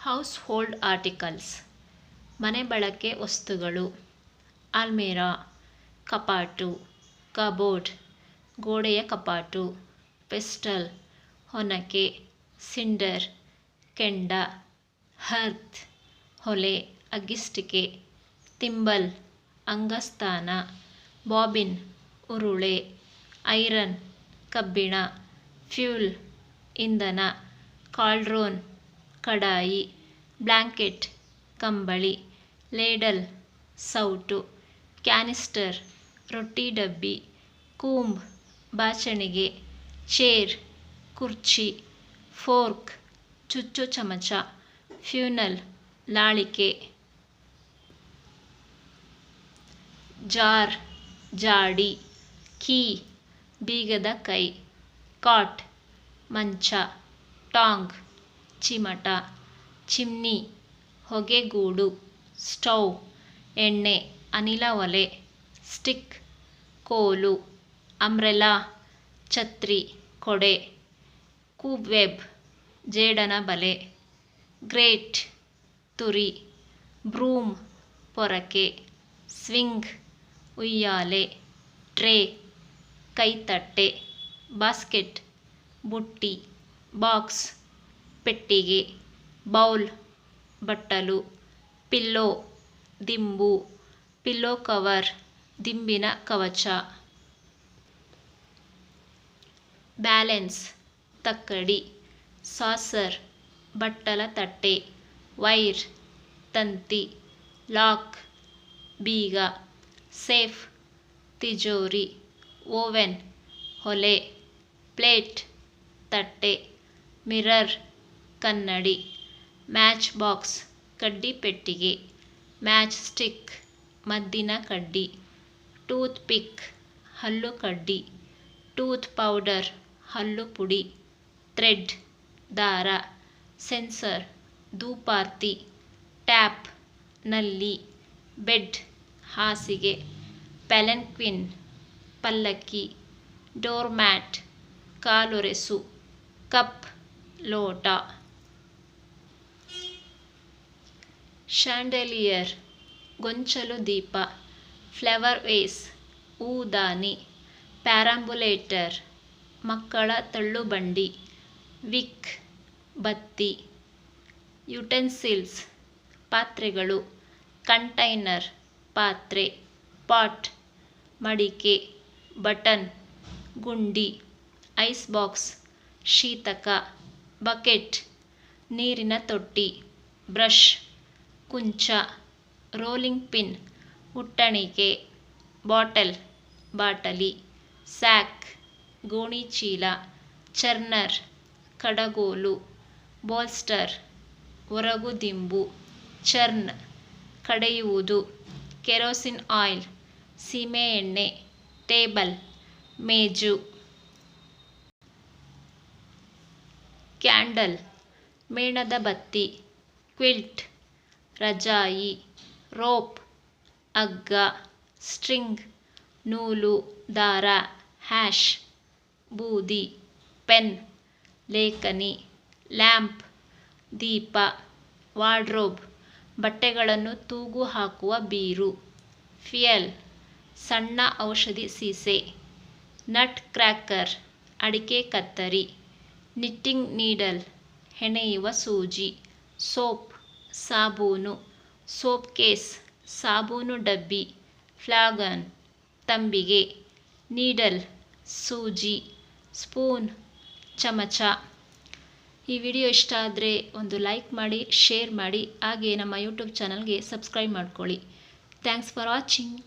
House hold articles ಮನೆ ಬಳಕೆ ವಸ್ತುಗಳು. ಅಲ್ಮೇರಾ ಕಪಾಟು, ಕಬೋರ್ಡ್ ಗೋಡೆಯ ಕಪಾಟು, ಪೆಸ್ಟಲ್ ಹೊನಕೆ, ಸಿಂಡರ್ ಕೆಂಡ, ಹರ್ತ್ ಹೊಲೆ ಅಗ್ಗಿಷ್ಟಿಕೆ, ತಿಂಬಲ್ ಅಂಗಸ್ಥಾನ, ಬಾಬಿನ್ ಉರುಳೆ, ಐರನ್ ಕಬ್ಬಿಣ, ಫ್ಯೂಲ್ ಇಂಧನ, ಕಾಲ್ಡ್ರೋನ್ ಕಡಾಯಿ, ಬ್ಲ್ಯಾಂಕೆಟ್ ಕಂಬಳಿ, ಲೇಡಲ್ ಸೌಟು, ಕ್ಯಾನಿಸ್ಟರ್ ರೊಟ್ಟಿ ಡಬ್ಬಿ, ಕೂಂಬ್ ಬಾಚಣಿಗೆ, ಚೇರ್ ಕುರ್ಚಿ, ಫೋರ್ಕ್ ಚುಚ್ಚು ಚಮಚ, ಫ್ಯೂನಲ್ ಲಾಳಿಕೆ, ಜಾರ್ ಜಾಡಿ, ಕೀ ಬೀಗದ ಕೈ, ಕಾಟ್ ಮಂಚ, ಟಾಂಗ್ ಚಿಮಟ, ಚಿಮ್ನಿ ಹೊಗೆಗೂಡು, ಸ್ಟೌವ್ ಎಣ್ಣೆ ಅನಿಲ ಒಲೆ, ಸ್ಟಿಕ್ ಕೋಲು, ಅಂಬ್ರೆಲಾ ಛತ್ರಿ ಕೊಡೆ, ಕೂಬ್ವೆಬ್ ಜೇಡನ ಬಲೆ, ಗ್ರೇಟ್ ತುರಿ, ಬ್ರೂಮ್ ಪೊರಕೆ, ಸ್ವಿಂಗ್ ಉಯ್ಯಾಲೆ, ಟ್ರೇ ಕೈತಟ್ಟೆ, ಬಾಸ್ಕೆಟ್ ಬುಟ್ಟಿ, ಬಾಕ್ಸ್ ಪೆಟ್ಟಿಗೆ, ಬೌಲ್ ಬಟ್ಟಲು, ಪಿಲ್ಲೋ ದಿಂಬು, ಪಿಲ್ಲೋ ಕವರ್ ದಿಂಬಿನ ಕವಚ, ಬ್ಯಾಲೆನ್ಸ್ ತಕ್ಕಡಿ, ಸಾಸರ್ ಬಟ್ಟಲ ತಟ್ಟೆ, ವೈರ್ ತಂತಿ, ಲಾಕ್ ಬೀಗ, ಸೇಫ್ ತಿಜೋರಿ, ಓವೆನ್ ಒಲೆ, ಪ್ಲೇಟ್ ತಟ್ಟೆ, ಮಿರರ್ ಕನ್ನಡಿ, ಮ್ಯಾಚ್ ಬಾಕ್ಸ್ ಕಡ್ಡಿ ಪೆಟ್ಟಿಗೆ, ಮ್ಯಾಚ್ ಸ್ಟಿಕ್ ಮದ್ದಿನ ಕಡ್ಡಿ, ಟೂತ್ ಪಿಕ್ ಹಲ್ಲು ಕಡ್ಡಿ, ಟೂತ್ ಪೌಡರ್ ಹಲ್ಲು ಪುಡಿ, ಥ್ರೆಡ್ ದಾರ, ಸೆನ್ಸರ್ ಧೂಪಾರ್ತಿ, ಟ್ಯಾಪ್ ನಲ್ಲಿ, ಬೆಡ್ ಹಾಸಿಗೆ, ಪ್ಯಾಲನ್ಕ್ವಿನ್ ಪಲ್ಲಕ್ಕಿ, ಡೋರ್ ಮ್ಯಾಟ್ ಕಾಲೊರೆಸು, ಕಪ್ ಲೋಟ, ಶ್ಯಾಂಡಲಿಯರ್ ಗೊಂಚಲು ದೀಪ, ಫ್ಲವರ್ ವೇಸ್ ಊದಾನಿ, ಪ್ಯಾರಂಬುಲೇಟರ್ ಮಕ್ಕಳ ತಳ್ಳುಬಂಡಿ, ವಿಕ್ ಬತ್ತಿ, ಯುಟೆನ್ಸಿಲ್ಸ್ ಪಾತ್ರೆಗಳು, ಕಂಟೈನರ್ ಪಾತ್ರೆ, ಪಾಟ್ ಮಡಿಕೆ, ಬಟನ್ ಗುಂಡಿ, ಐಸ್ ಬಾಕ್ಸ್ ಶೀತಕ, ಬಕೆಟ್ ನೀರಿನ ತೊಟ್ಟಿ, ಬ್ರಷ್ ಕುಂಚ, ರೋಲಿಂಗ್ ಪಿನ್ ಉಟ್ಟಣಿಕೆ, ಬಾಟಲ್ ಬಾಟಲಿ, ಸ್ಯಾಕ್ ಗೋಣಿಚೀಲ, ಚರ್ನರ್ ಕಡಗೋಲು, ಬೋಲ್ಸ್ಟರ್ ಒರಗುದಿಂಬು, ಚರ್ನ್ ಕಡೆಯುವುದು, ಕೆರೋಸಿನ್ ಆಯಿಲ್ ಸೀಮೆ ಎಣ್ಣೆ, ಟೇಬಲ್ ಮೇಜು, ಕ್ಯಾಂಡಲ್ ಮೇಣದ ಬತ್ತಿ, ಕ್ವಿಲ್ಟ್ ರಜಾಯಿ, ರೋಪ್ ಹಗ್ಗ, ಸ್ಟ್ರಿಂಗ್ ನೂಲು ದಾರ, ಹ್ಯಾಶ್ ಬೂದಿ, ಪೆನ್ ಲೇಖನಿ, ಲ್ಯಾಂಪ್ ದೀಪ, ವಾರ್ಡ್ರೋಬ್ ಬಟ್ಟೆಗಳನ್ನು ತೂಗು ಹಾಕುವ ಬೀರು, ಫಿಯಲ್ ಸಣ್ಣ ಔಷಧಿ ಸೀಸೆ, ನಟ್ ಕ್ರ್ಯಾಕರ್ ಅಡಿಕೆ ಕತ್ತರಿ, ನಿಟ್ಟಿಂಗ್ ನೀಡಲ್ ಹೆಣೆಯುವ ಸೂಜಿ, ಸೋಪ್ ಸಾಬೂನು, ಸೋಪ್ ಕೇಸ್ ಸಾಬೂನು ಡಬ್ಬಿ, ಫ್ಲಾಗನ್ ತಂಬಿಗೆ, ನೀಡಲ್ ಸೂಜಿ, ಸ್ಪೂನ್ ಚಮಚ. ಈ ವಿಡಿಯೋ ಇಷ್ಟ ಆದರೆ ಒಂದು ಲೈಕ್ ಮಾಡಿ, ಶೇರ್ ಮಾಡಿ, ಹಾಗೆ ನಮ್ಮ ಯೂಟ್ಯೂಬ್ ಚಾನಲ್ಗೆ ಸಬ್ಸ್ಕ್ರೈಬ್ ಮಾಡ್ಕೊಳ್ಳಿ. Thanks for watching.